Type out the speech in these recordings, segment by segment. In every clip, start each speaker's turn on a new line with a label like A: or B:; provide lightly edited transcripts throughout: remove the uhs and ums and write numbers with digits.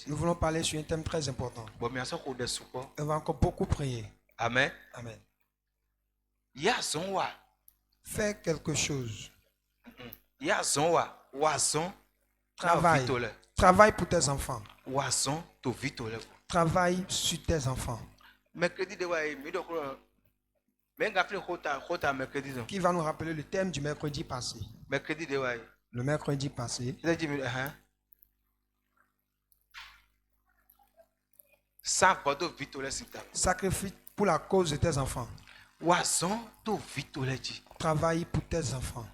A: Nous voulons parler sur un thème très important. On va encore beaucoup prier.
B: Amen.
A: Amen.
B: Yazonwa.
A: Fais quelque chose.
B: Yazonwa. Wazon.
A: Travaille. Travaille pour tes enfants.
B: Wazon to vitole.
A: Travaille sur tes enfants.
B: Mercredi de waï,
A: Qui va nous rappeler le thème du mercredi passé?
B: Mercredi de waï.
A: Le mercredi passé. Sacrifie pour la cause de tes enfants. Travaille pour tes enfants.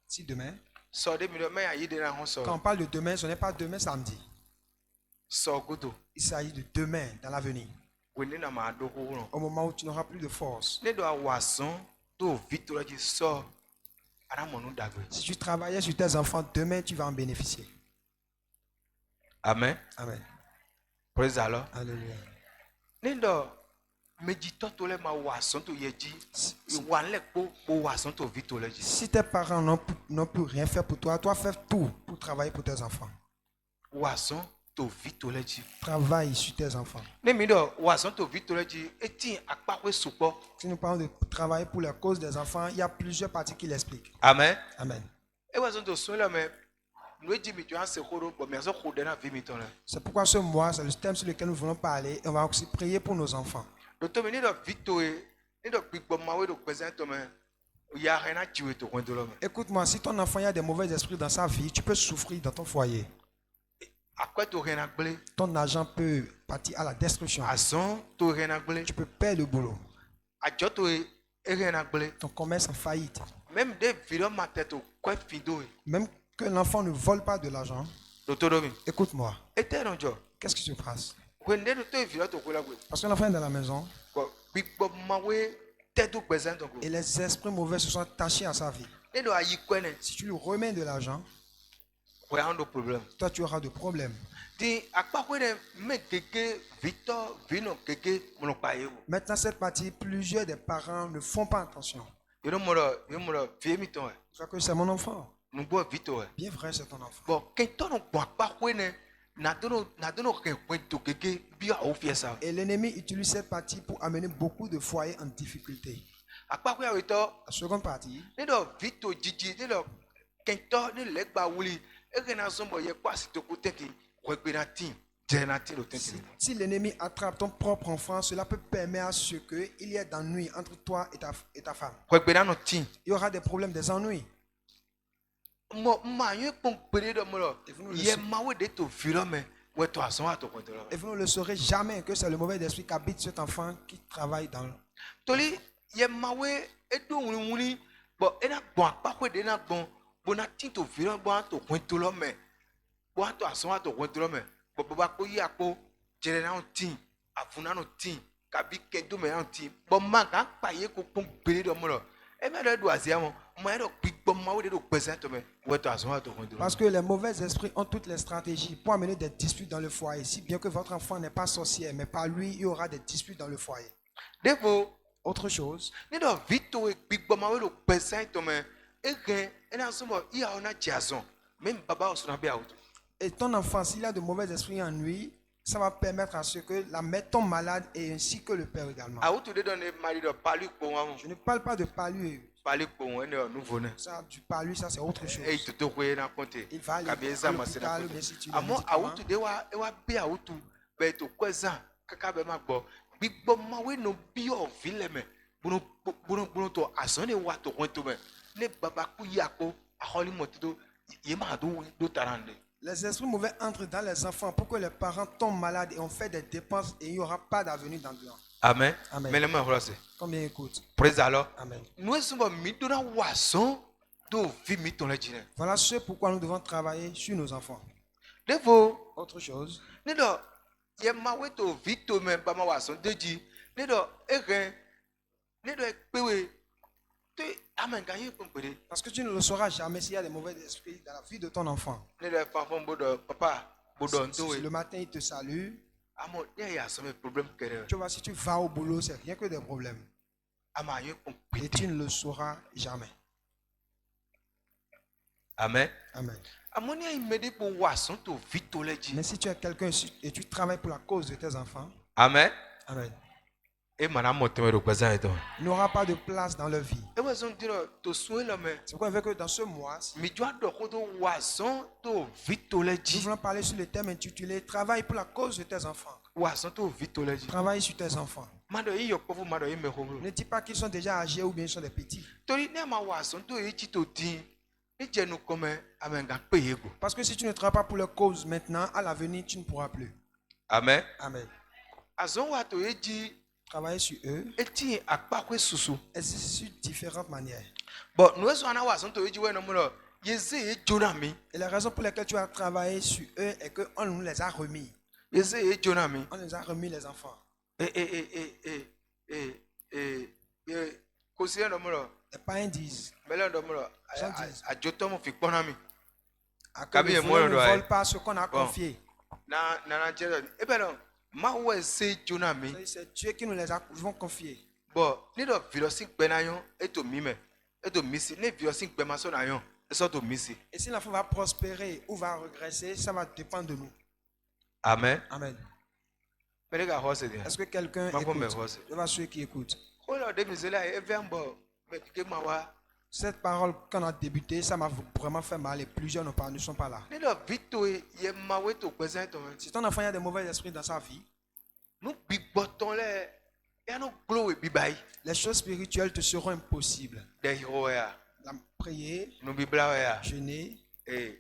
A: Si demain, quand on parle de demain, ce n'est pas demain samedi. Il s'agit de demain dans l'avenir. Au moment où tu n'auras plus de force. Si tu travaillais sur tes enfants, demain tu vas en bénéficier.
B: Amen.
A: Amen.
B: Praise Allah.
A: Alléluia. Si tes parents n'ont plus rien fait pour toi, toi fais tout pour travailler pour tes enfants. Travaille sur tes enfants. Si nous parlons de travailler pour la cause des enfants, il y a plusieurs parties qui l'expliquent.
B: Amen.
A: Amen. C'est pourquoi ce mois, c'est le thème sur lequel nous voulons parler. Et on va aussi prier pour nos enfants. Écoute-moi, si ton enfant a des mauvais esprits dans sa vie, tu peux souffrir dans ton foyer. Ton argent peut partir à la destruction. Tu peux perdre le boulot. Ton commerce en faillite. Même que l'enfant ne vole pas de l'argent. Écoute-moi. Qu'est-ce qui se passe? Parce que l'enfant est dans la maison. Et les esprits mauvais se sont attachés à sa vie. Si tu lui remets de l'argent, toi tu auras de problèmes. Maintenant cette partie, plusieurs des parents ne font pas attention. Je crois que c'est mon enfant. Bien vrai, c'est ton enfant. Et l'ennemi utilise cette partie pour amener beaucoup de foyers en difficulté. La seconde partie, si l'ennemi attrape ton propre enfant, cela peut permettre à ce qu'il y ait d'ennuis entre toi et ta femme. Il y aura des problèmes, des ennuis. Et vous ne le saurez jamais que c'est le mauvais esprit qui habite cet enfant qui travaille dans le... Parce que les mauvais esprits ont toutes les stratégies pour amener des disputes dans le foyer. Si bien que votre enfant n'est pas sorcier, mais par lui, il y aura des disputes dans le foyer. Autre chose. Et ton enfant, s'il a de mauvais esprits en lui, ça va permettre à ce que la mère tombe malade et ainsi que le père également. Je ne parle pas de palu. Ça, du palu, ça c'est autre chose. Il va aller à l'hôpital, mais si tu l'as les esprits mauvais entrent dans les enfants pour que les parents tombent malades et on fait des dépenses et il n'y aura pas d'avenir dans le temps.
B: Amen.
A: Amen. Combien écoute?
B: Praise Allah.
A: Amen. Voilà ce pourquoi nous devons travailler sur nos enfants. Autre chose. Parce que tu ne le sauras jamais s'il y a des mauvais esprits dans la vie de ton enfant. Si le matin il te salue, tu vois, si tu vas au boulot, c'est rien que des problèmes. Et tu ne le sauras jamais.
B: Amen.
A: Amen.
B: Amonia il me dit pour wasson to vito le
A: Mais si tu es quelqu'un et tu travailles pour la cause de tes enfants,
B: Amen.
A: Amen,
B: Et madame montée de présent et tout.
A: il n'aura pas de place dans leur vie.
B: Et vous ont dit to souhait le mais.
A: C'est pourquoi je veux que dans ce mois,
B: Mais tu as de quoi de wasson to vito le
A: nous voulons parler sur le thème intitulé Travaille pour la cause de tes enfants.
B: Wasson to vito le
A: Travaille sur tes enfants.
B: Mado yi yo pofu mado yi me homo.
A: Ne dis pas qu'ils sont déjà âgés ou bien ils sont des petits.
B: Tori ne ma wasson to yi ti to din. Ni je nous comme amenga peyego.
A: Parce que si tu ne travailles pas pour leur cause maintenant, à l'avenir, tu ne pourras plus.
B: Amen.
A: Amen.
B: Azon wa to yi ji
A: Travailler sur eux
B: eti akpa kwe susu.
A: existe sur différentes manières.
B: Bon, nous sommes na wasson to yi ji we no mo lo. Yeze ye jonami.
A: Et la raison pour laquelle tu as travaillé sur eux est qu'on nous les a remis.
B: Yeze ye jonami.
A: On nous a remis les enfants.
B: Kosile no mo lo.
A: Les parents disent,
B: Mele no mo lo.
A: Jean disent.
B: A joto mo fi ponami.
A: à que
B: Kabi
A: le
B: et
A: voleur
B: moi,
A: ne
B: on doit-
A: vole pas ce qu'on a
B: Bon.
A: confié.
B: Na jere. E be no. Ma we se jonami.
A: C'est Dieu qui nous les a confiés.
B: Bon, ni do vilosin gbe na yon e to mi me. E to misi. Ni vilosin gbe ma so na yon. E so to misi.
A: Et si l'enfant va prospérer ou va regresser, ça va dépendre de nous.
B: Amen.
A: Amen.
B: Mele ga hose dia.
A: Est-ce que quelqu'un
B: Ma
A: écoute?
B: me hose.
A: Je vois ceux qui écoutent.
B: O lo de mi zela e ve mbo. Me ke ma wa.
A: Cette parole qu'on a débuté, ça m'a vraiment fait mal et plusieurs ne sont pas là.
B: Ni do vito ye ma we to gbezan to.
A: Si ton enfant a des mauvais esprits dans sa vie,
B: Nou bigboton le. E no glo e bibai.
A: les choses spirituelles te seront impossibles.
B: De hiro ya.
A: La prier,
B: Nou bibla ya.
A: jeûner,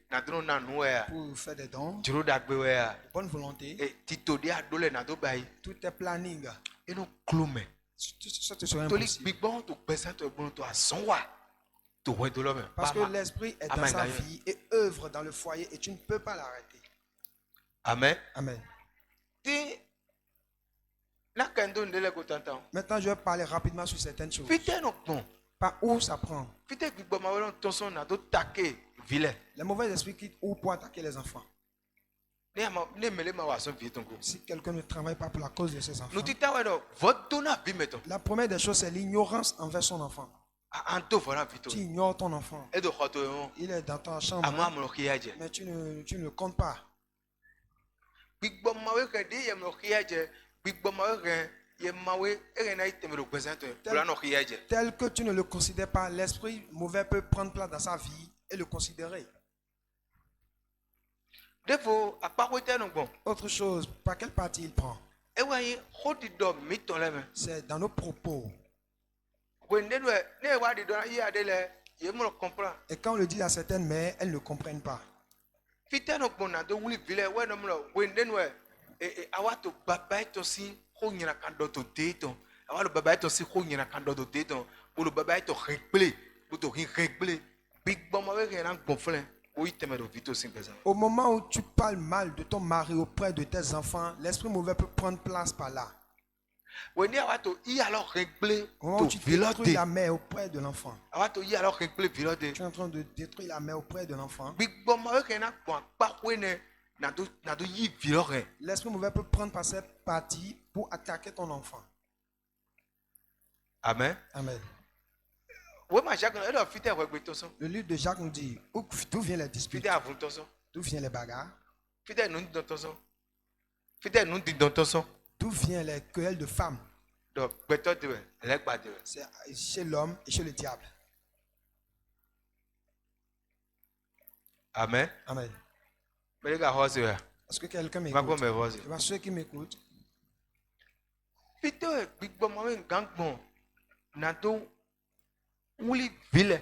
B: Na dro na nu ya.
A: pour faire des dons,
B: Jiro da gbe ya.
A: bonne volonté,
B: Tito de adole na do bai.
A: tout est planning.
B: E no glo me.
A: Ça te sera
B: Toli
A: impossible.
B: bigbon to gbezan to gbon to ason wa. To we do lo me.
A: Parce que l'esprit est dans
B: Amen,
A: sa
B: Gaïa.
A: vie et œuvre dans le foyer et tu ne peux pas l'arrêter.
B: Amen.
A: Amen.
B: Ti na kendo ndele ko tantan.
A: Maintenant, je vais parler rapidement sur certaines choses.
B: Fite no bon.
A: Par où ça prend?
B: Fite gbigbo ma wele tonson na do take vile.
A: Les mauvais esprits quittent où pour attaquer les enfants.
B: Ne mele ma wa son vie ton ko.
A: Si quelqu'un ne travaille pas pour la cause de ses enfants,
B: Nou ti ta we do vodo na bi meton.
A: la première des choses, c'est l'ignorance envers son enfant.
B: Anto vora vito.
A: Tu ignores ton enfant.
B: E do khoto yon.
A: Il est dans ta chambre,
B: Ama mo kiyaje.
A: mais tu ne le comptes pas.
B: Gbigbo ma we ke de ye mo kiyaje. Gbigbo ma we ke ye ma we e na iteme do gbezan to. Bula no kiyaje.
A: Tel que tu ne le considères pas, l'esprit mauvais peut prendre place dans sa vie et le considérer.
B: Defo akpakwete no gbon.
A: Autre chose, par quelle partie il prend?
B: E wa yin khodi do mi ton le me.
A: C'est dans nos propos.
B: Wende do ne wa di do yi ade le ye mo comprend.
A: Et quand on le dit à certaines mères, elles ne comprennent pas.
B: Fite no gbon na do wuli vile we no mo wende no awa to baba to si ho nyina kan do to de ton. Awa lo baba to si ho nyina kan do to de ton. Bo lo baba to regle. Bo to regle. Big bon ma we ke na gbon flen. O iteme do vito sin pesa.
A: Au moment où tu parles mal de ton mari auprès de tes enfants, l'esprit mauvais peut prendre place par là.
B: Wende awa to i alors regle
A: Au moment
B: to
A: où tu
B: vilo
A: détruis
B: de.
A: la mère auprès de l'enfant,
B: Awa to i alors regle vilo de.
A: tu es en train de détruire la mère auprès de l'enfant.
B: Big bon ma we ke na gbon pa we ne na do yi vilo re.
A: L'esprit mauvais peut prendre par cette partie pour attaquer ton enfant.
B: Amen.
A: Amen.
B: We ma Jacques e do fite we gbe to so.
A: Le livre de Jacques nous dit d'où viennent les disputes,
B: Fite avun to so.
A: d'où viennent les bagarres,
B: Fite nu di to so. Fite nu di to so.
A: d'où viennent les querelles de femmes.
B: Do gbeto de we, le gba de we.
A: C'est chez l'homme et chez le diable.
B: Amen.
A: Amen.
B: Me ga hose we.
A: Est-ce que quelqu'un
B: Ma go
A: m'écoute?
B: me hose.
A: Tu vois, ceux qui m'écoutent,
B: Fite we gbigbo ma we gangbon. Na do wuli vile.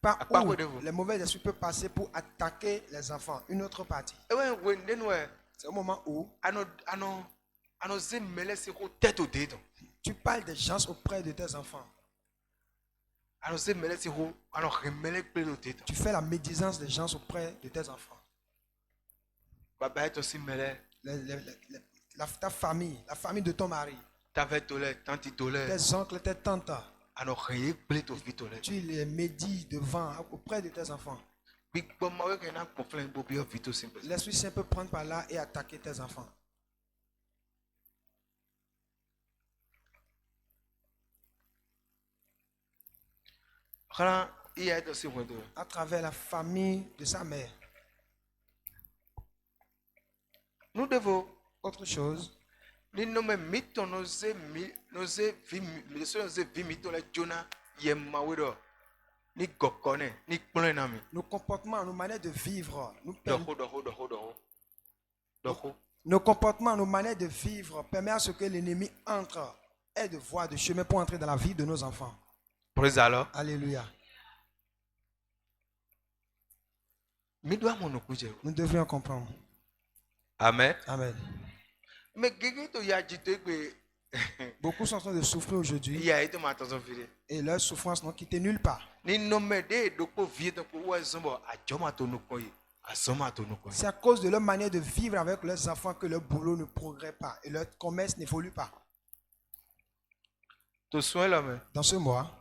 A: par
B: À part
A: où
B: quoi de vous?
A: les mauvais esprits peuvent passer pour attaquer les enfants. Une autre partie.
B: E we wende no we.
A: C'est au moment où
B: Ano ze mele se ko tête au dedo.
A: tu parles des gens auprès de tes enfants.
B: Ano ze mele se ko ano remele ple au dedo.
A: Tu fais la médisance des gens auprès de tes enfants.
B: Baba to si mele.
A: Ta famille, la famille de ton mari,
B: T'avais tolé, tanti tolé.
A: tes oncles, tes tantes,
B: Alors, rien ple to vitolé.
A: tu les médis devant, auprès de tes enfants.
B: Big bon ma we na conflent bobi o vito simple.
A: L'Esprit Saint peut prendre par là et attaquer tes enfants.
B: Kana
A: à travers la famille de sa mère.
B: Nous devons
A: autre chose.
B: Nos
A: comportements, nos manières de vivre, nos comportements, nos manières de vivre permettent à ce que l'ennemi entre, ait de voie, de chemin pour entrer dans la vie de nos enfants.
B: Praise Allah.
A: Alléluia.
B: Nous
A: devrions comprendre.
B: Amen.
A: Amen. Beaucoup sont en train de souffrir aujourd'hui et leur souffrance n'ont quitté nulle part. C'est à cause de leur manière de vivre avec leurs enfants que leur boulot ne progresse pas et leur commerce n'évolue pas. Dans ce mois,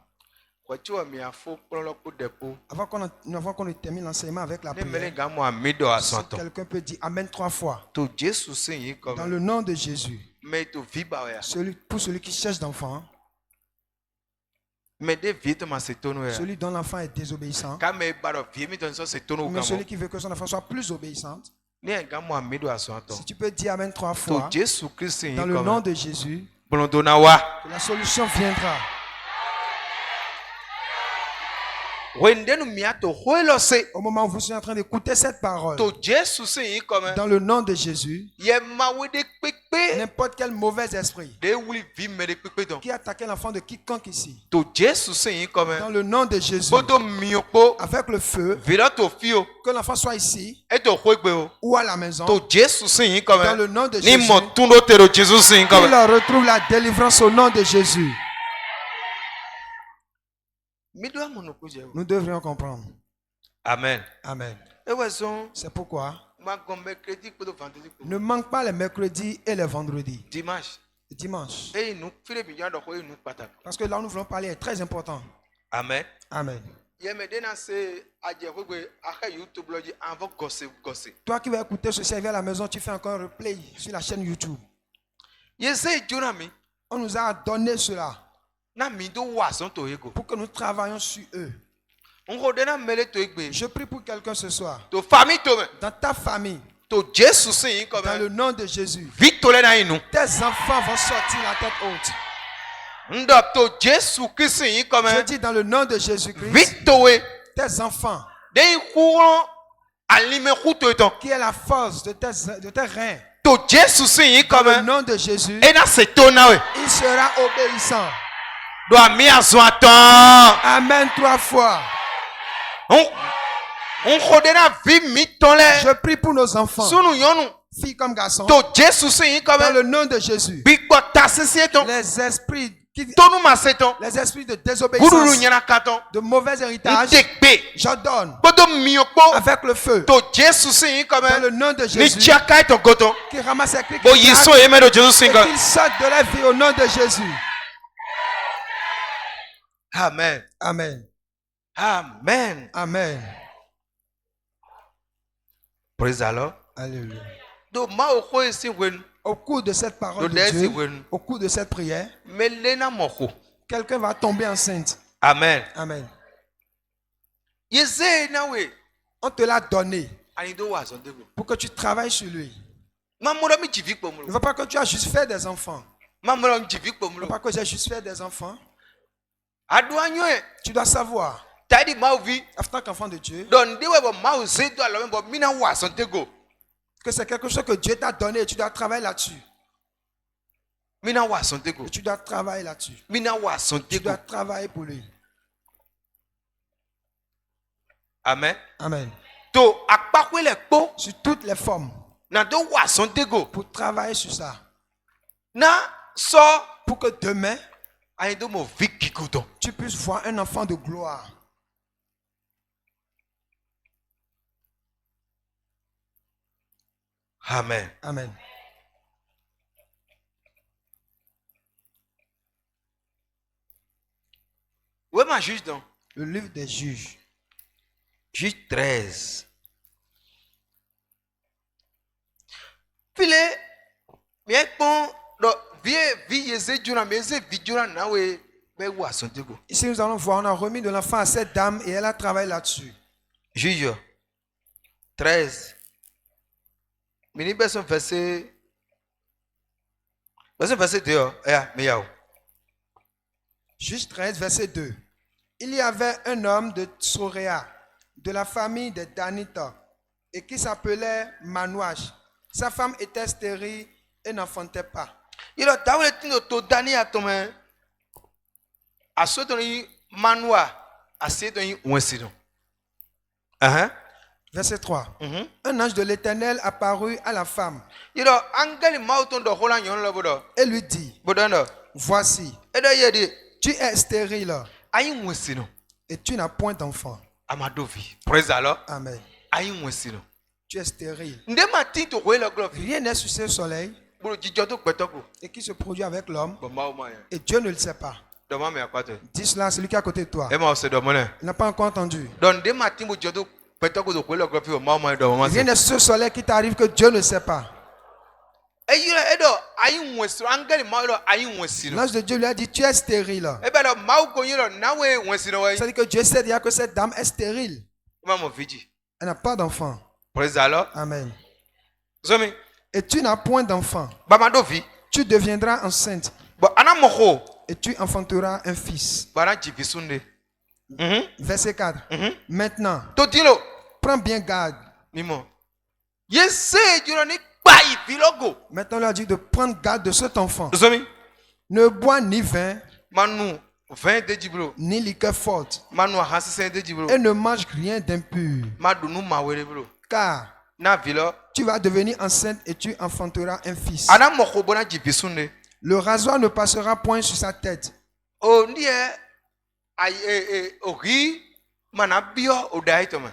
A: avant qu'on termine l'enseignement avec la prière, si quelqu'un peut dire Amen 3 fois. Dans le nom de Jésus. Pour celui qui cherche d'enfant. Celui dont l'enfant est désobéissant. Mais celui qui veut que son enfant soit plus obéissant. Si tu peux dire Amen 3 fois. Dans le nom de Jésus. La solution viendra. Au moment où vous êtes en train d'écouter cette parole, dans le nom de Jésus, n'importe quel mauvais esprit qui a attaqué l'enfant de quiconque ici, dans le nom de Jésus, avec le feu, que l'enfant soit ici ou à la maison, dans le nom de Jésus, qu'il retrouve la délivrance au nom de Jésus. Nous devrions comprendre.
B: Amen.
A: Amen. C'est pourquoi ne manque pas les mercredis et les vendredis. Dimanche. Parce que là où nous voulons parler est très important.
B: Amen.
A: Amen. Toi qui vas écouter ce service à la maison, tu fais encore un replay sur la chaîne YouTube. On nous a donné cela pour que nous travaillions sur eux. Je prie pour quelqu'un ce soir. Dans ta famille. Dans le nom de Jésus. Tes enfants vont sortir la tête haute. Je dis dans le nom de Jésus-Christ. Tes enfants. Qui est la force de tes reins. Dans le nom de Jésus. Il sera obéissant. Amen 3 fois. Je prie pour nos enfants, filles comme garçons, dans le nom de Jésus. Les esprits de désobéissance, de mauvais héritage, j'ordonne avec le feu, dans le nom de Jésus, qui ramasse les clics et qu'ils sortent de la vie au nom de Jésus.
B: Amen.
A: Amen.
B: Amen.
A: Amen.
B: Praise Allah.
A: Alléluia. Au cours de cette parole de Dieu, au cours de cette prière, quelqu'un va tomber enceinte.
B: Amen.
A: Amen. On te l'a donné pour que tu travailles sur lui. Ne veux pas que tu as juste fait des enfants. Ne veux pas que j'ai juste fait des enfants. Tu dois savoir, en tant qu'enfant de Dieu, que c'est quelque chose que Dieu t'a donné et tu dois travailler là-dessus. Et tu dois travailler là-dessus. Tu dois travailler pour lui.
B: Amen.
A: Amen. Sur toutes les formes. Pour travailler sur ça. Pour que demain, tu puisses voir un enfant de gloire.
B: Amen.
A: Amen.
B: Où est ma juge donc?
A: Le livre des juges.
B: Juge 13. File, bien bon, vie yeze djuna, mais yeze vidjuna nawe
A: Ici, nous allons voir, on a remis de l'enfant à cette dame et elle a travaillé là-dessus.
B: Juge 13. Mini verset 2.
A: Juge 13, verset 2. Il y avait un homme de Tsoréa, de la famille des Danites, et qui s'appelait Manouach. Sa femme était stérile et n'enfantait pas.
B: Il a d'abord été to Dani à ton main. À ce temps, Manoua, à ce temps, où est-ce que
A: Verset 3. Un ange de l'Éternel apparut à la femme
B: il a angel mauton de Roland yon le bodo.
A: et lui dit,
B: Bodono.
A: voici,
B: Et d'ailleurs, dit,
A: tu es stérile
B: aïe où est-ce que
A: et tu n'as point d'enfant.
B: Amadovi. Praise Allah.
A: Amen.
B: Aïe où est-ce que
A: Tu es stérile.
B: Nde matin to roule le globe.
A: Rien n'est sur ce soleil
B: Bolo jijoto kwetoko.
A: et qui se produit avec l'homme
B: Bomba o maya.
A: et Dieu ne le sait pas.
B: Doma me akwate.
A: Dis cela à celui qui est à côté de toi.
B: E ma o se domone.
A: Il n'a pas encore entendu.
B: Don de matin bo jijoto kwetoko to roule le globe bomba o maya doma
A: Rien
B: se.
A: n'est sur ce soleil qui t'arrive que Dieu ne sait pas.
B: E yira edo aïe où est-ce que angel maudo aïe où est-ce que.
A: L'ange de Dieu lui a dit, tu es stérile.
B: E ben lo mau ko yiro nawe où est-ce que.
A: C'est-à-dire que Dieu sait déjà que cette dame est stérile.
B: Maman vidi.
A: Elle n'a pas d'enfant.
B: Praise Allah.
A: Amen.
B: Zomi.
A: Et tu n'as point d'enfant.
B: Bamadovi.
A: Tu deviendras enceinte
B: Bo anamoko.
A: et tu enfanteras un fils.
B: Bara jibisunde.
A: Verset 4. Maintenant,
B: Totilo.
A: prends bien garde.
B: Mimo. Yese juro ni pai filogo.
A: Maintenant, on lui a dit de prendre garde de cet enfant.
B: Zomi.
A: Ne bois ni vin,
B: Manu 20 de jibro.
A: ni liqueur forte.
B: Manu hasise de jibro.
A: Et ne mange rien d'impur.
B: Madunu mawere bro.
A: Car
B: Na vilo.
A: tu vas devenir enceinte et tu enfanteras un fils.
B: Anamoko bona jibisunde.
A: Le rasoir ne passera point sur sa tête.
B: O ndie ai ori manabio odaitoma.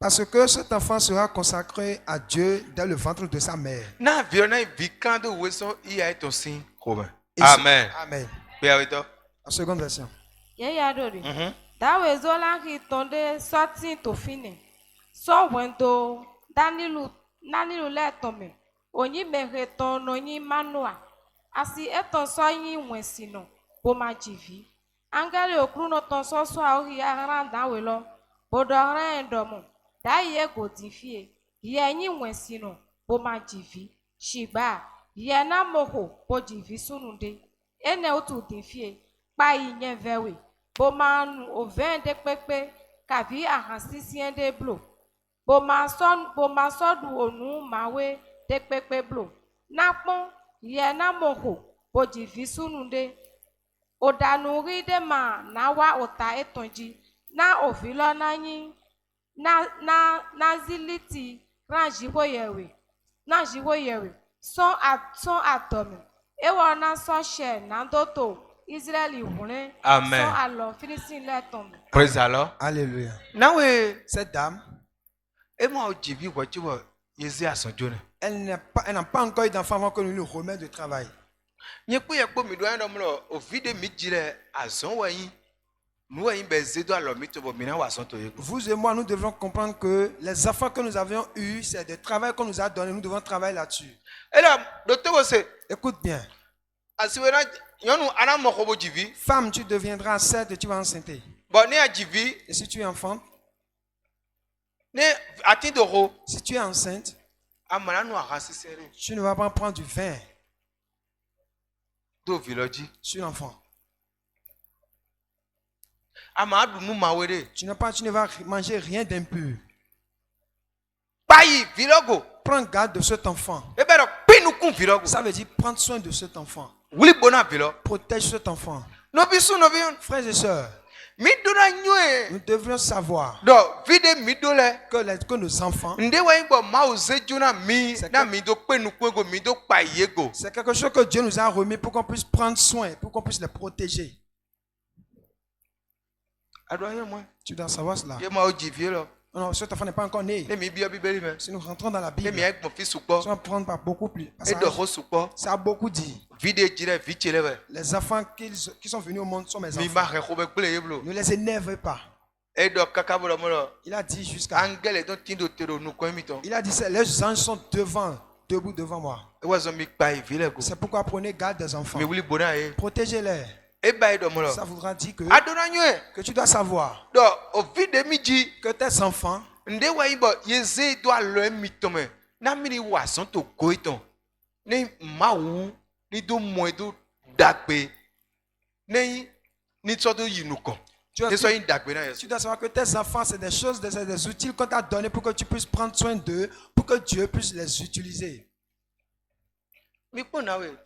A: Parce que cet enfant sera consacré à Dieu dès le ventre de sa mère.
B: Na vilo na vikando weso iya etosin koba.
A: Et
B: Amen.
A: Amen.
B: Beawito.
A: En seconde version.
C: Yeyadori. Dawe zola ki tonde sorti to fine. So wendo Danilu le tome. Onyi mere ton onyi manua. Asi eton so yin wensino. Boma jivi. Angale okruno ton so so aori aran dawe lo. Bodore endomo. Da ye go difie. Ye yin wensino. Boma jivi. Shiba. Ye na moho. Bo jivi sununde. Ene otu difie. Pa yin vewe. Boma nu oven de pepe. Kavi ahasisi ende blo. Boma sodu onu mawe de pepe blo. Napon ye na moho boji visununde. Odanuri de ma na wa ota etonji. Na ovilo na yin. Na ziliti ranjiwo yewe. Na jiwo yewe. Son atome. Ewa na son she na doto. Israeli wune.
B: Amen.
C: Son alors finissing le tombe.
B: Praise Allah.
A: Alléluia.
B: Nawe
A: Cette dame,
B: ema o jibi wachiwa yezi asonjone.
A: elle n'a pas encore eu d'enfant avant que nous lui remettions de travail.
B: Nyepo yekpo mi do ando mlo o vide mi jire azon wayin. Nu wayin bezedo alo mi to bo mi na wason to yego.
A: Vous et moi, nous devons comprendre que les enfants que nous avions eus, c'est des travail qu'on nous a donné. Nous devons travailler là-dessus.
B: Et là, docteur se
A: Écoute bien.
B: asiwena yonu anamoko bo jivi.
A: Femme, tu deviendras enceinte et tu vas enceinte.
B: Bo ne a jivi
A: Et si tu es enfant,
B: ne atindoro
A: si tu es enceinte,
B: amana nu ahasisere
A: tu ne vas pas prendre du vin
B: do viloji.
A: sur l'enfant.
B: Amadu nu mawere.
A: Tu ne vas manger rien d'impur.
B: Bayi vilogo.
A: Prends garde de cet enfant.
B: Ebero pinu kun vilogo.
A: Ça veut dire prendre soin de cet enfant.
B: Wuli bona vilo.
A: Protège cet enfant.
B: No bisu no biun.
A: Frères et sœurs,
B: Mi dona nyoe.
A: nous devrions savoir
B: Do vide mi dole.
A: que nos enfants,
B: Nde wa ingbo mauze juna mi
A: C'est
B: na
A: que-
B: mi do penu kwego mi do pa yego.
A: c'est quelque chose que Dieu nous a remis pour qu'on puisse prendre soin, pour qu'on puisse les protéger.
B: Adoye moi.
A: Tu dois savoir cela.
B: Ye ma o jivi lo.
A: Non, cet enfant n'est pas encore né.
B: Ne mi bia bibeli me.
A: Si nous rentrons dans la
B: Ne
A: Bible,
B: mi ek mo fi suko.
A: si on prend par beaucoup plus.
B: E do ho suko.
A: Ça a beaucoup dit.
B: Vide jire vi chelebe.
A: Les enfants qui sont venus au monde sont mes
B: Mi ma
A: enfants.
B: re ko be gbele yeblo.
A: Ne les énervez pas.
B: E do kaka bolo mo lo.
A: Il a dit jusqu'à...
B: Angele don tindo tero nu ko mi ton.
A: Il a dit, les anges sont debout devant moi.
B: E wa zo mi pa ivile go.
A: C'est pourquoi prenez garde des enfants.
B: Mi wuli bona e.
A: Protégez-les. Ça voudra dire
B: Adonanywe.
A: que tu dois savoir
B: Donc, au vide de midi,
A: que tes enfants,
B: ndewa ibo yeze doit le mitome. Na mini wa son to goiton. Ne mawu ni do moedo dagbe. Ni tsodo yinuko.
A: tu dois savoir que tes enfants, c'est des choses, c'est des outils qu'on t'a donné pour que tu puisses prendre soin d'eux, pour que Dieu puisse les utiliser.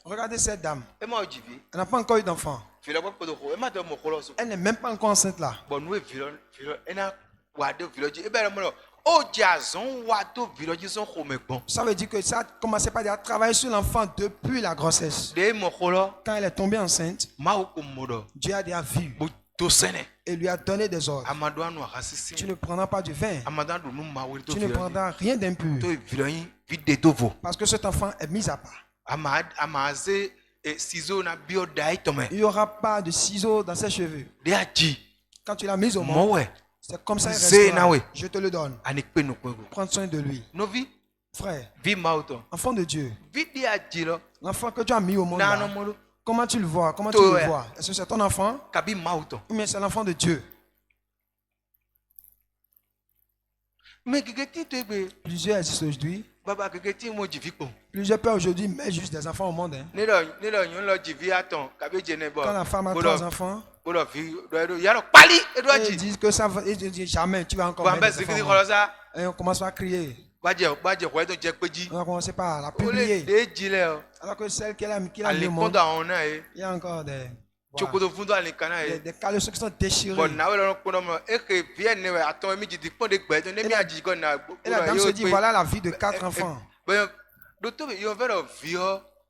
A: Regardez cette dame. Elle n'a pas encore eu d'enfant. Elle n'est même pas encore enceinte là. Ça veut dire que ça a commencé par travailler sur l'enfant depuis la grossesse. Quand elle est tombée enceinte, Dieu a déjà vu et lui a donné des ordres. Tu ne prendras pas du vin. Tu ne prendras rien d'impur. Parce que cet enfant est mis à part. Il n'y aura pas de ciseaux dans ses cheveux. Quand tu l'as mis au monde, c'est comme ça il restera. Je te le donne. Prends soin de lui. Frère, enfant de Dieu, l'enfant que tu as mis au monde là, comment tu le vois? Comment tu le vois? Est-ce que c'est ton enfant? Ou bien c'est l'enfant de Dieu? Plusieurs existent aujourd'hui. Plusieurs pères aujourd'hui mettent juste des enfants au monde. Hein. Quand la femme a 3 enfants, ils disent que ça va, ils disent jamais tu vas encore mettre des enfants au monde. Et on commence à crier. On va commencer par la publier. Alors que celle qui a mis au monde, il y a encore des caleçons qui sont déchirés. Et la dame se dit, voilà la vie de 4 enfants.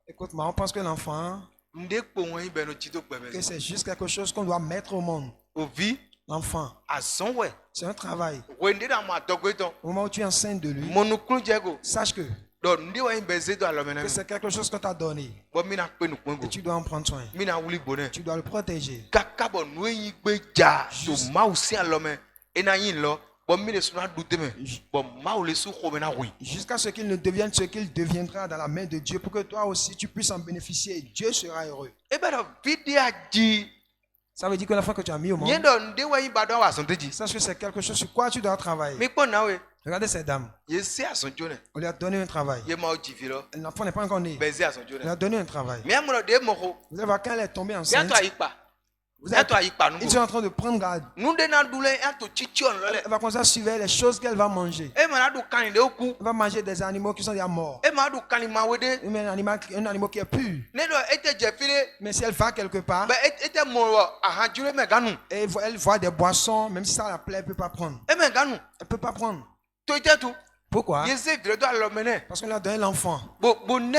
A: Écoute-moi, on pense que l'enfant, que c'est juste quelque chose qu'on doit mettre au monde. L'enfant, c'est un travail. Au moment où tu es enceinte de lui, sache que c'est quelque chose qu'on t'a donné. Et tu dois en prendre soin. Tu dois le protéger. Jusqu'à ce qu'il ne devienne ce qu'il deviendra dans la main de Dieu pour que toi aussi tu puisses en bénéficier. Dieu sera heureux. Ça veut dire que l'enfant que tu as mis au monde, sache que c'est quelque chose sur quoi tu dois travailler. Regardez cette dame. On lui a donné un travail. L'enfant n'est pas encore né. On lui a donné un travail. Vous allez voir quand elle est tombée enceinte. Ils sont en train de prendre garde. Elle va commencer à suivre les choses qu'elle va manger. Elle va manger des animaux qui sont déjà morts. Un animal qui est pur. Mais si elle va quelque part, et elle voit des boissons, même si ça la plaît, elle ne peut pas prendre. Elle ne peut pas prendre. Pourquoi? Parce qu'on lui a donné l'enfant. On lui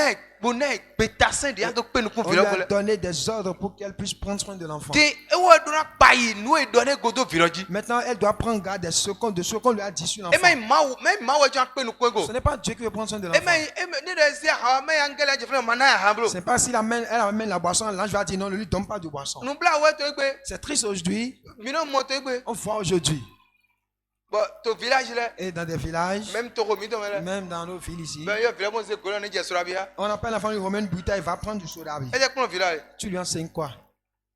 A: a donné des ordres pour qu'elle puisse prendre soin de l'enfant. Maintenant, elle doit prendre garde de ce qu'on lui a dit sur l'enfant. Ce n'est pas Dieu qui veut prendre soin de l'enfant. Ce n'est pas si elle amène la boisson, l'ange va dire non, ne lui donne pas de boisson. C'est triste aujourd'hui. On voit aujourd'hui. Et dans des villages, même dans nos villes ici, on appelle l'enfant du Romain Bouta, il va prendre du soda. Tu lui enseignes quoi?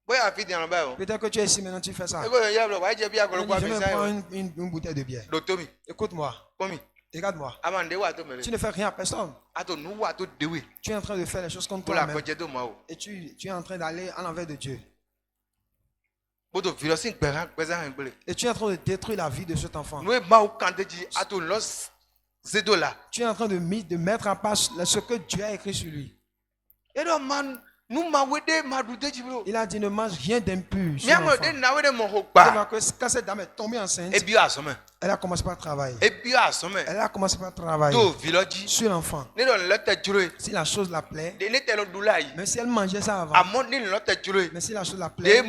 A: Peut-être que tu es ici maintenant, tu fais ça. Je vais prendre une bouteille de bière. Écoute-moi. Regarde-moi. Tu ne fais rien à personne. Tu es en train de faire les choses comme toi-même. Et tu es en train d'aller en envers de Dieu. Et tu es en train de détruire la vie de cet enfant. Tu es en train de mettre en place ce que Dieu a écrit sur lui. Il a dit ne mange rien d'impur. Quand cette dame est tombée enceinte, elle a commencé par travailler. Elle a commencé par travailler sur l'enfant. Si la chose la plaît, mais si elle mangeait ça avant, mais si la chose la plaît,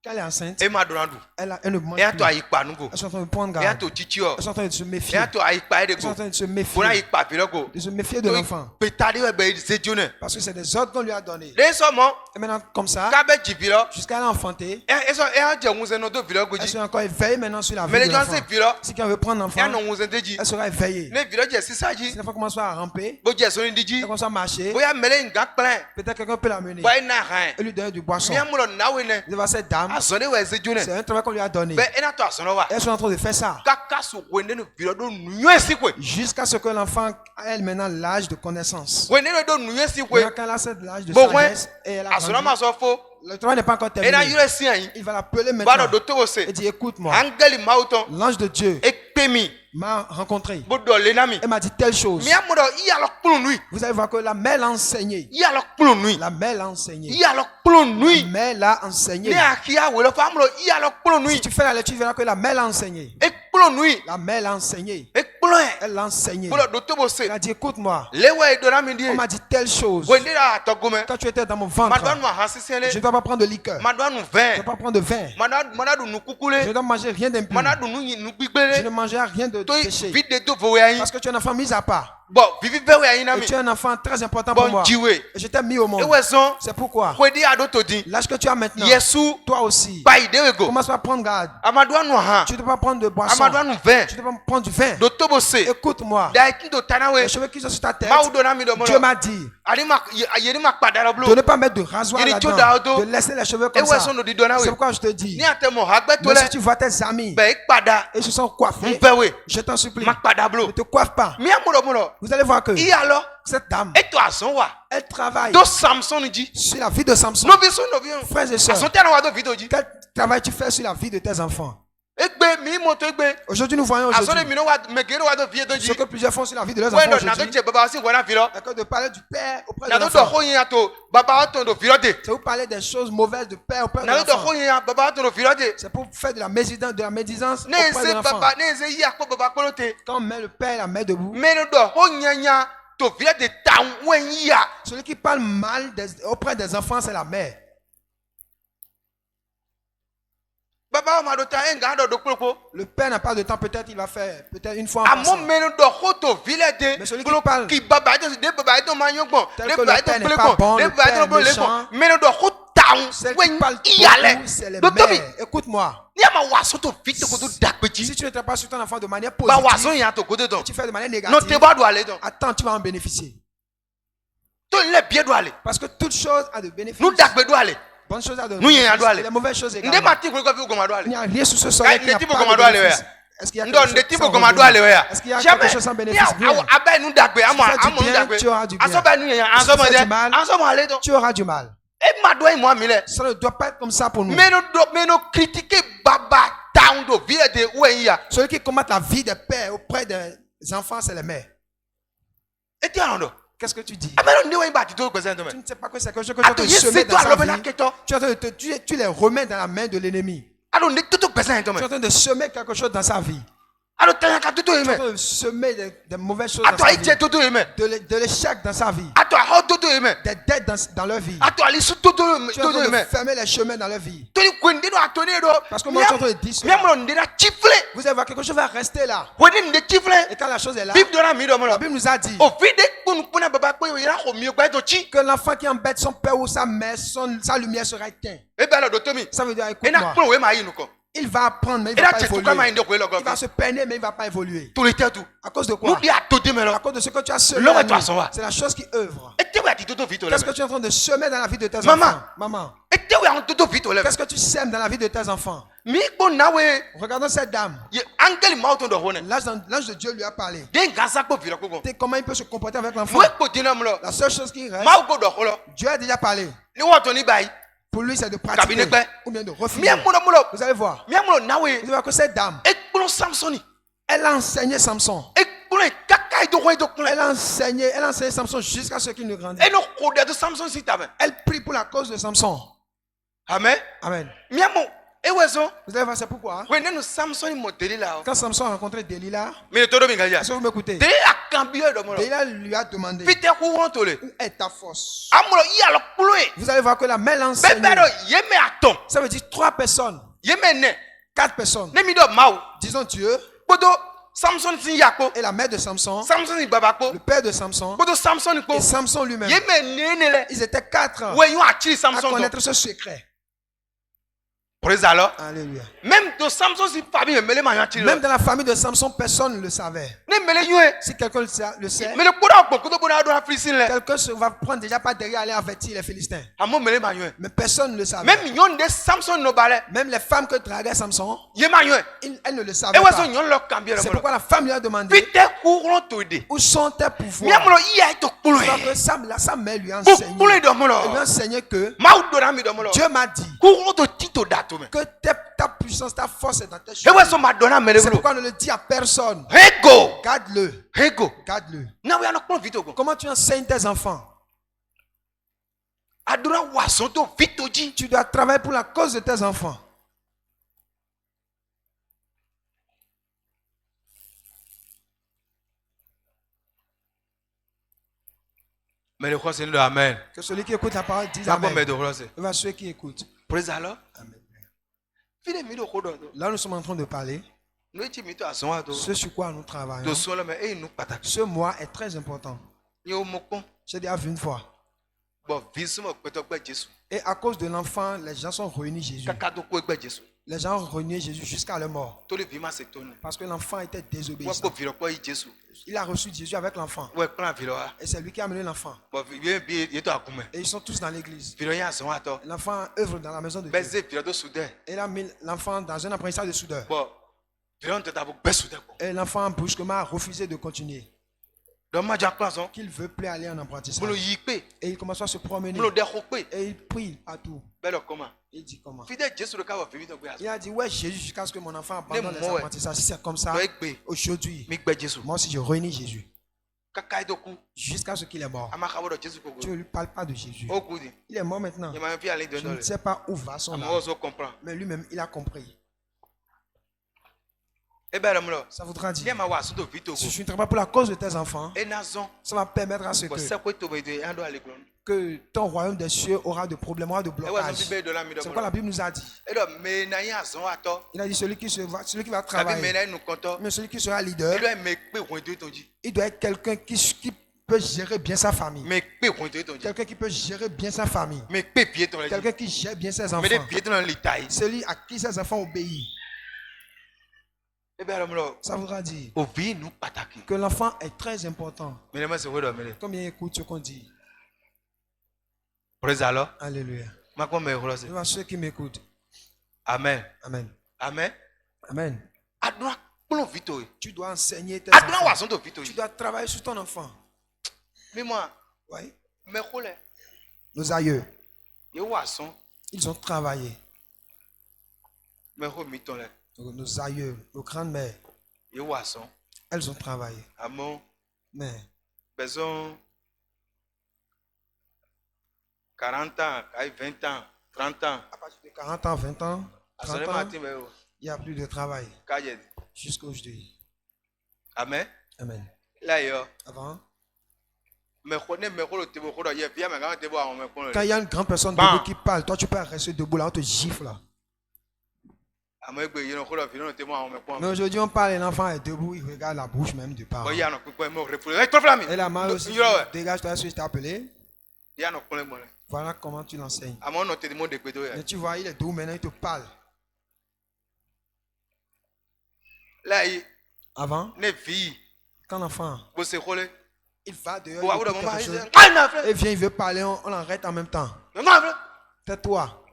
A: Quand elle est enceinte,
B: e ma donadu
A: elle ne mange
B: e
A: plus.
B: to ayipa nugo
A: Elles sont en train de prendre
B: e
A: garde.
B: to chichio
A: Elles sont en train de se
B: e
A: méfier.
B: to ayipa
A: Elles sont en
B: edego
A: train de se
B: bona
A: méfier.
B: ayipa bilogo
A: De se méfier de l'enfant.
B: petari we be sejone
A: Parce que c'est des ordres qu'on lui a donnés.
B: le so mo
A: Et maintenant, comme ça,
B: ka be jibilo
A: jusqu'à l'enfanter,
B: e so e je ngunze no do bilogo
A: elle
B: ji
A: sera encore éveillée maintenant sur la vie
B: mais
A: de
B: les gens
A: l'enfant.
B: se bilo
A: Si quelqu'un veut prendre
B: e
A: l'enfant,
B: no ngunze deji
A: elle sera éveillée.
B: ne bilo je sisa ji
A: Si l'enfant commence à ramper,
B: bo je so ni diji
A: elle commence à marcher,
B: boya mele nga plein
A: peut-être quelqu'un peut l'amener
B: boy na han
A: et lui donner du boisson.
B: mi amulo nawe ne
A: Vous avez cette dame,
B: azone we sejone
A: c'est un travail qu'on lui a donné.
B: be ena to asono wa
A: Elles sont en train de faire ça
B: kaka so wende no bilo do nuye sikwe
A: jusqu'à ce que l'enfant ait maintenant l'âge de connaissance.
B: wende no do nuye sikwe
A: Maintenant, quand elle a cet l'âge de
B: bon ouais
A: sagesse et elle a
B: asono
A: grandi,
B: ma so fo
A: le travail n'est pas encore
B: ena
A: terminé.
B: yure si ayin
A: Il va l'appeler
B: ba
A: maintenant
B: do doto se
A: et dire écoute-moi,
B: angeli mauton
A: l'ange de Dieu
B: e pemi
A: m'a rencontré.
B: bo do le nami
A: Elle m'a dit telle chose.
B: mi amulo i alo kpulu nui
A: Vous allez voir que la mère l'a enseigné.
B: i alo kpulu nui
A: La mère l'a enseigné.
B: i alo kpulu
A: La
B: nui
A: mère l'a enseigné.
B: ne akia wele fa amulo i alo kpulu nui
A: Si tu fais la lecture, tu verras que la mère l'a enseigné.
B: e kpulu nui
A: La mère l'a enseigné.
B: e kpulu e
A: Elle l'a enseigné.
B: bo do to bo se
A: Elle a dit écoute-moi,
B: le we do nami di
A: on m'a dit telle chose.
B: wende la to gome
A: Quand tu étais dans mon
B: ma do
A: ventre,
B: anu ha sisele
A: je ne dois pas prendre de liqueur.
B: ma do anu
A: Je ne
B: vin
A: dois pas prendre de vin.
B: mana do nu
A: Je ne
B: kukule
A: dois manger rien d'impur.
B: mana do nu nu
A: Je
B: gbigbele
A: ne mangerai rien de
B: to
A: péché.
B: vide do vo yayin
A: Parce que tu es un enfant mis à part.
B: bon vivi be we yayin
A: Et
B: nami
A: tu es un enfant très important pour
B: bon
A: moi.
B: jiwe
A: Et je t'ai mis au
B: e
A: monde.
B: we son
A: C'est pourquoi
B: kwedi ado to din
A: l'âge que tu as maintenant,
B: yesu
A: toi aussi,
B: pa idewe go
A: commence à prendre garde.
B: amadu anu ha
A: Tu ne dois pas prendre de boisson.
B: amadu anu vin
A: Tu ne dois pas prendre du vin.
B: do to bo se
A: Écoute-moi.
B: da ki do tanawe
A: Les cheveux qui sont sur ta tête,
B: ma do nami do mo
A: Dieu m'a dit
B: ani ma yeri ma padara
A: de
B: blo
A: ne pas mettre de rasoir
B: Il est chaud
A: là-dedans,
B: d'auto.
A: de laisser les cheveux
B: e
A: comme
B: we
A: ça.
B: son do di do nawe
A: C'est pourquoi je te dis,
B: ni atemo hagbe to
A: même
B: le
A: si tu vois tes amis
B: be pada
A: et ils se sont coiffés,
B: mvewe
A: je t'en supplie,
B: ma pada blo
A: ne te coiffe pas.
B: mi amulo mulo
A: Vous allez voir que
B: i alo
A: cette dame,
B: e to ason wa
A: elle travaille
B: do samson ji
A: sur la vie de Samson.
B: no bi so no bi
A: Frères et sœurs,
B: ason tana wa do video ji
A: quel travail tu fais sur la vie de tes enfants?
B: egbe mi moto egbe
A: Aujourd'hui, nous voyons
B: ason
A: aujourd'hui
B: de mi no wa megere wa do video ji
A: ce que plusieurs font sur la vie de leurs
B: when
A: enfants
B: do na do
A: aujourd'hui.
B: je baba si wona vilo
A: C'est que de parler du père auprès de
B: na do do
A: l'enfant.
B: ho yin to baba to do vilo de
A: C'est vous parler des choses mauvaises de père auprès de
B: na do do
A: l'enfant.
B: ho yin baba to do vilo de
A: C'est pour faire de la médisance
B: ne
A: auprès de
B: se
A: l'enfant.
B: baba ne se yi akpo baba kolote
A: Quand on met le père et la mère debout,
B: me no do ho yin to vilo de taun wen yi ya
A: celui qui parle mal auprès des enfants, c'est la mère.
B: baba ma do ta enga do do kpoko
A: Le père n'a pas de temps, peut-être il va faire, peut-être une fois en
B: amo
A: passant.
B: me no do ho to vilo de
A: Mais celui qui parle
B: ki baba to de baba to ma yogbon
A: tel
B: de
A: que le
B: baba to
A: père n'est
B: pele
A: pas bon,
B: bon de
A: le
B: baba
A: père
B: to
A: est
B: pele
A: méchant.
B: bon me no do ho taun
A: Celle qui
B: wen
A: parle
B: yi ale
A: beaucoup, c'est les
B: do to bi
A: mères. Écoute-moi,
B: ni ama wa so to vite ko to dakpeji
A: si tu ne travailles pas sur ton enfant de manière
B: ba wa so
A: positive,
B: yin to ko de don
A: tu fais de manière
B: no te
A: négative,
B: ba do ale don
A: attends, tu vas en bénéficier.
B: to le bie do ale
A: Parce que toute chose a de bénéfices.
B: nu dakpe do ale
A: Bonne chose a de
B: Nous, il y a un
A: bénéfices.
B: droit à
A: Et les mauvaises choses
B: nde
A: également.
B: ma ti ko ko fi ko ma do
A: Il n'y
B: ale
A: a rien sous ce soleil qui n'a
B: Nde tipo
A: pas
B: comme
A: de
B: doit aller,
A: bénéfice.
B: ouais.
A: Est-ce qu'il y a
B: ndo
A: quelque
B: nde
A: chose
B: tipo
A: sans
B: ko ma do ale
A: revenu?
B: ya
A: Est-ce qu'il y a
B: jamais
A: quelque chose sans bénéfice? Rien.
B: abai nu dakpe ama
A: Si tu fais du
B: amu nu
A: bien,
B: dakpe
A: tu auras du bien.
B: aso ba nu yan
A: Si
B: aso
A: tu
B: mo
A: fais
B: je
A: du mal,
B: aso mo ale don
A: Tu auras du mal.
B: e ma do mo mi le
A: Ça ne doit pas être comme ça pour nous.
B: me no critiquer baba town do vie de wen ya
A: Celui qui combat la vie des pères auprès des enfants, c'est les mères.
B: e ti ando
A: Qu'est-ce que tu dis?
B: amelo ndi wen ba ti to present
A: Tu
B: me
A: ne sais pas que c'est quelque chose que tu es en
B: ato
A: train de
B: ye
A: semer
B: se to
A: dans sa
B: alo be na
A: vie.
B: keto
A: Tu es en train de tu les remets dans la main de l'ennemi.
B: alo ndi to present
A: Tu es en
B: me
A: train de semer quelque chose dans sa vie.
B: alo tanya ka to
A: Tu es en
B: me
A: train de semer des mauvaises choses dans
B: ato
A: sa
B: ai
A: vie.
B: je to me
A: De l'échec dans sa vie.
B: ato a ho to me
A: Des dettes dans leur vie.
B: ato ali su to
A: Tu es en train
B: me
A: de fermer les chemins dans leur vie.
B: tori kwende do atone do
A: Parce que moi, je suis en train de dire
B: mi
A: cela.
B: amulo ndi na chifle
A: Vous allez voir, quelque chose va rester là.
B: woni ndi chifle
A: Et quand la chose est là,
B: bib do na mi do mo
A: la
B: lo
A: Bible nous a dit
B: o fi de kun kuna baba pe ira ko mi gba to chi
A: que l'enfant qui embête son père ou sa mère, sa lumière sera éteinte.
B: e be lo do to mi
A: Ça veut dire,
B: e na
A: écoute-moi,
B: kun we ma yi nu ko
A: il va apprendre, mais il
B: e
A: ne va
B: na
A: pas
B: che tu ka ma
A: évoluer.
B: inde ko lo go
A: Il va se peiner, mais il ne va pas évoluer.
B: to le tetu
A: À cause de
B: nu
A: quoi?
B: di atode me lo
A: À cause de ce que tu as semé.
B: L'homme
A: en
B: est toi,
A: nous.
B: ça va.
A: C'est la chose qui œuvre.
B: e te we ati to vito le
A: Qu'est-ce que tu es en train de semer dans la vie de tes
B: Maman.
A: enfants? Maman.
B: e te we an to vito le
A: Qu'est-ce que tu sèmes dans la vie de tes enfants?
B: mi ko na we
A: Regardons cette dame.
B: ye angel ma to do ho ne
A: L'ange de Dieu lui a parlé.
B: de ngasa ko viro ko go
A: Comment il peut se comporter avec l'enfant?
B: we ko dina mo lo
A: La seule chose qui reste,
B: ma go do ho lo
A: Dieu a déjà parlé.
B: ni wo to ni bai
A: Pour lui, c'est de pratiquer
B: Cabinet paix.
A: ou bien de
B: mi
A: refuser.
B: amulo mo lo
A: Vous allez voir.
B: mi amulo na we
A: Vous allez voir que cette dame,
B: e kuno samsoni
A: elle a enseigné Samson.
B: e kuno kaka do ho do kuno
A: Elle a enseigné Samson jusqu'à ce qu'il ne grandisse.
B: e no ko de Samson si ta me
A: Elle prie pour la cause de Samson.
B: amen
A: Amen.
B: mi amo Et ouais, ça.
A: Vous allez voir, c'est pourquoi.
B: Ouais, nous Samson il modèle là.
A: Quand Samson a rencontré Delilah,
B: Mais tout le monde
A: est-ce que vous m'écoutez?
B: Delilah a cambié de moi.
A: Delilah lui a demandé,
B: Peter courant tolé.
A: où est ta force?
B: Amulo y a le couloir.
A: Vous allez voir que la main l'enseigne.
B: Bébé yeme aton.
A: Ça veut dire 3 personnes,
B: Yeme ne.
A: 4 personnes.
B: Ne mi do mau.
A: Disons Dieu
B: Bodo Samson sin yako.
A: et la mère de Samson,
B: Samson ni babako.
A: le père de Samson
B: Bodo Samson ko.
A: et Samson lui-même.
B: Yeme ne le.
A: Ils étaient 4
B: Ouais, yo a tué
A: à
B: Samson.
A: connaître ce secret.
B: Praise alors.
A: Alléluia.
B: Même de Samson si famille mele ma yati le.
A: Même dans la famille de Samson, personne ne le savait.
B: Ne mele yo.
A: Si quelqu'un le sait,
B: Mais le koda ko ko bona do Philistine le.
A: quelqu'un se va prendre déjà pas derrière aller avertir les Philistins.
B: Amo mele ma yo.
A: Mais personne ne le savait.
B: Même yon de Samson no balé.
A: Même les femmes que draguait Samson,
B: Yema yo.
A: elles ne le savaient
B: Et ouais,
A: pas.
B: son yon lo cambier
A: C'est
B: le.
A: pourquoi la femme lui a demandé,
B: Peter courant to de.
A: où sont tes pouvoirs?
B: Miamulo y a to
A: Alors
B: couloir.
A: que sa mère lui a
B: Couloir
A: enseigné.
B: de
A: Elle lui a
B: molo.
A: enseigné que
B: Mau do na mi do molo.
A: Dieu m'a dit
B: Courant to tito dato me.
A: que ta puissance, ta force est dans tes
B: Et
A: cheveux.
B: ouais, son madonna mele
A: C'est
B: bolo.
A: pourquoi on ne le dit à personne.
B: Hego.
A: Garde-le.
B: Hego.
A: Garde-le.
B: Na we anokon vito go.
A: Comment tu enseignes tes enfants?
B: Adora wason to vito ji.
A: Tu dois travailler pour la cause de tes enfants.
B: Mais le croix c'est le amen.
A: Que celui qui écoute la parole dise
B: Ça peut
A: Amen.
B: me de croix c'est.
A: Et va ceux qui écoutent.
B: Praise alors.
A: Amen.
B: Fide mi do kodo.
A: Là, nous sommes en train de parler.
B: No ti mi to ason wa to.
A: Ce sur quoi nous travaillons.
B: To so le me e nu pataki.
A: Ce mois est très important.
B: Yo mokon.
A: J'ai déjà vu une fois.
B: Bon, visu mo peto gbe Jesu.
A: Et à cause de l'enfant, les gens sont réunis Jésus.
B: Kaka do ko gbe Jesu.
A: Les gens ont renié Jésus jusqu'à leur mort.
B: To le vi ma se to ne.
A: Parce que l'enfant était
B: Wa
A: désobéissant.
B: ko viro ko yi Jesu.
A: Il a reçu Jésus avec l'enfant.
B: Ouais, plan viro wa.
A: Et c'est lui qui a amené l'enfant.
B: Bon, bien bien to akume.
A: Et ils sont tous dans l'église.
B: Viro ya ason wa to.
A: L'enfant œuvre dans la maison de Dieu.
B: Beze viro do soudain.
A: Et il a mis l'enfant dans un apprentissage de soudeur.
B: Bon, viro te ta bo gbe soudain ko.
A: Et l'enfant brusquement a refusé de continuer.
B: Do ma ja plan son.
A: Qu'il veut plus aller en
B: Mo lo
A: apprentissage.
B: yi pe.
A: Et il commence à se promener.
B: Mo lo de ko pe.
A: Et il prie partout.
B: Belo comment?
A: Il dit comment?
B: Fide Jesu le ka wa fi to gbe ason.
A: Il a dit, ouais, Jésus, jusqu'à ce que mon enfant abandonne les
B: moi, ouais.
A: apprentissages. Si c'est comme ça,
B: Do egbe.
A: aujourd'hui,
B: Mi gbe Jesu.
A: moi aussi, je réunis Jésus.
B: Kaka do ku.
A: Jusqu'à ce qu'il est mort.
B: Ama ka wo do Jesu ko
A: Tu
B: go.
A: ne lui parles pas de Jésus.
B: O ku di.
A: Il est mort maintenant.
B: Ya ma fi ale do
A: Je
B: no
A: ne sais pas où va son
B: Ama
A: âme.
B: ozo comprend.
A: Mais lui-même, il a compris.
B: E be ram lo.
A: Ça voudra
B: Ye
A: dire,
B: ma wa so do vito
A: si
B: go.
A: tu ne travailles pas pour la cause de tes enfants,
B: E na zon.
A: ça va permettre à ce
B: Bo se ko to be de ando ale glon.
A: que ton royaume des cieux aura de problèmes, aura de
B: E wa so
A: blocages.
B: bi be do la mi do
A: C'est pourquoi la
B: mo.
A: Bible nous a dit.
B: E do me na ya zon ato.
A: Il a dit celui qui va
B: Abi me
A: travailler,
B: na nu konto.
A: mais celui qui sera
B: E
A: leader,
B: do me pe won de ton ji.
A: il doit être quelqu'un qui peut gérer bien sa famille.
B: Me pe won de ton ji.
A: Quelqu'un qui peut gérer bien sa famille.
B: Me pe pied ton ji.
A: Quelqu'un qui gère bien ses
B: Me de
A: enfants.
B: pied ton litai.
A: Celui à qui ses enfants obéissent.
B: E be ram lo.
A: Ça voudra dire
B: O vi nu pataki.
A: que l'enfant est très important.
B: Me le ma se wo do me le.
A: Combien écoute ce qu'on dit?
B: Praise alors.
A: Alléluia.
B: Ma ko me ho se.
A: Je vois ceux qui m'écoutent.
B: Amen.
A: Amen.
B: Amen.
A: Amen.
B: Aduna plon vito.
A: Tu dois enseigner tes
B: Aduna wa
A: enfants.
B: son do vito.
A: Tu dois travailler sur ton enfant.
B: Mais moi,
A: Oui.
B: me khole.
A: Nos aïeux,
B: Ye wa son.
A: ils ont travaillé.
B: Me ho mi ton le.
A: Nos aïeux, nos grandes-mères,
B: Ye wa son.
A: elles ont travaillé.
B: Amon.
A: Mais
B: Besoin 40 ans, 20 ans, 30 ans.
A: à partir de 40 ans, 20 ans, 30
B: Asole
A: ans,
B: matin me o.
A: il n'y a plus de travail.
B: Kaje.
A: Jusqu'à aujourd'hui.
B: Amen.
A: Amen.
B: La yo.
A: Avant,
B: Me khone me kholo te bo khodo ye bia me ga te bo awon me kon
A: quand
B: le.
A: il y a une grande personne
B: Bam.
A: debout qui parle, toi tu peux rester debout là, on te gifle là.
B: Amo egbe ye no khodo fi no te mo awon me kon.
A: Mais aujourd'hui, on parle et l'enfant est debout, il regarde la bouche même du parent.
B: Bo ya no pipo me refule. Eh, toi flami.
A: Et la main aussi,
B: Yo we.
A: dégage-toi, je t'ai appelé.
B: Ya no kon le mo le.
A: Voilà comment tu l'enseignes.
B: Amo no te mo de pedo
A: Mais
B: ya.
A: tu vois, il est debout maintenant, il te parle.
B: La yi
A: Avant,
B: ne vi
A: quand l'enfant,
B: bo se khole.
A: il va dehors,
B: Bo
A: il
B: awu do
A: écoute
B: mo ma
A: quelque
B: yi.
A: chose,
B: Ah na frère.
A: et vient, il veut parler, on l'arrête en même temps.
B: Non frère.
A: Tais-toi.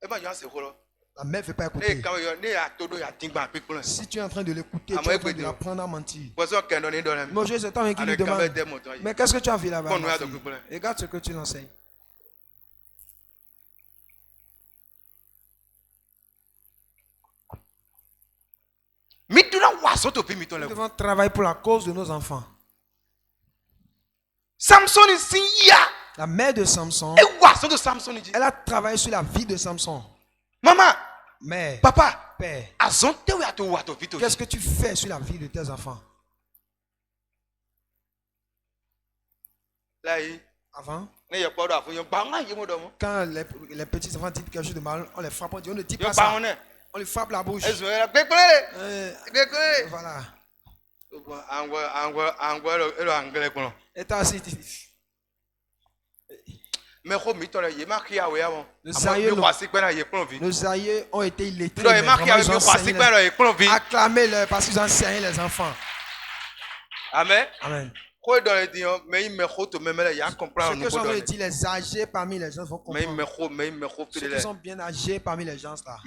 B: E ba yo se kholo.
A: La mère ne veut pas
B: Ne
A: écouter.
B: ka yo ne ya todo ya tingba pipon.
A: Si tu es en train de l'écouter,
B: Ah,
A: tu es
B: moi,
A: en train de
B: écoute,
A: l'apprendre à mentir.
B: Bo so ken do ni do na.
A: Mon Dieu, c'est toi qui lui
B: Avec
A: demande.
B: des motos.
A: Mais qu'est-ce que tu as vu là-bas?
B: Bon,
A: ma
B: nous,
A: fille?
B: attends,
A: Regarde ce que tu l'enseignes.
B: Miduna waso to pi miton
A: Nous
B: le.
A: devons travailler pour la cause de nos enfants.
B: Samson ici ya.
A: La mère de Samson,
B: E waso to Samson ji.
A: elle a travaillé sur la vie de Samson.
B: Maman,
A: Mère,
B: papa,
A: père,
B: qu'est-ce
A: qu'est-ce que tu fais sur la vie de tes enfants? Avant, quand les petits enfants disent quelque chose de mal, on les frappe, on dit on ne dit pas ça. On les frappe la bouche. Voilà. Et toi aussi, nos aïeux ont été illettrés. Mais vraiment, ils ont enseigné acclamez-leur parce qu'ils ont enseigné les enfants.
B: Amen.
A: Amen.
B: Ce que
A: sont dit les âgés parmi les gens vont comprendre. Ceux qui sont bien âgés parmi les gens là.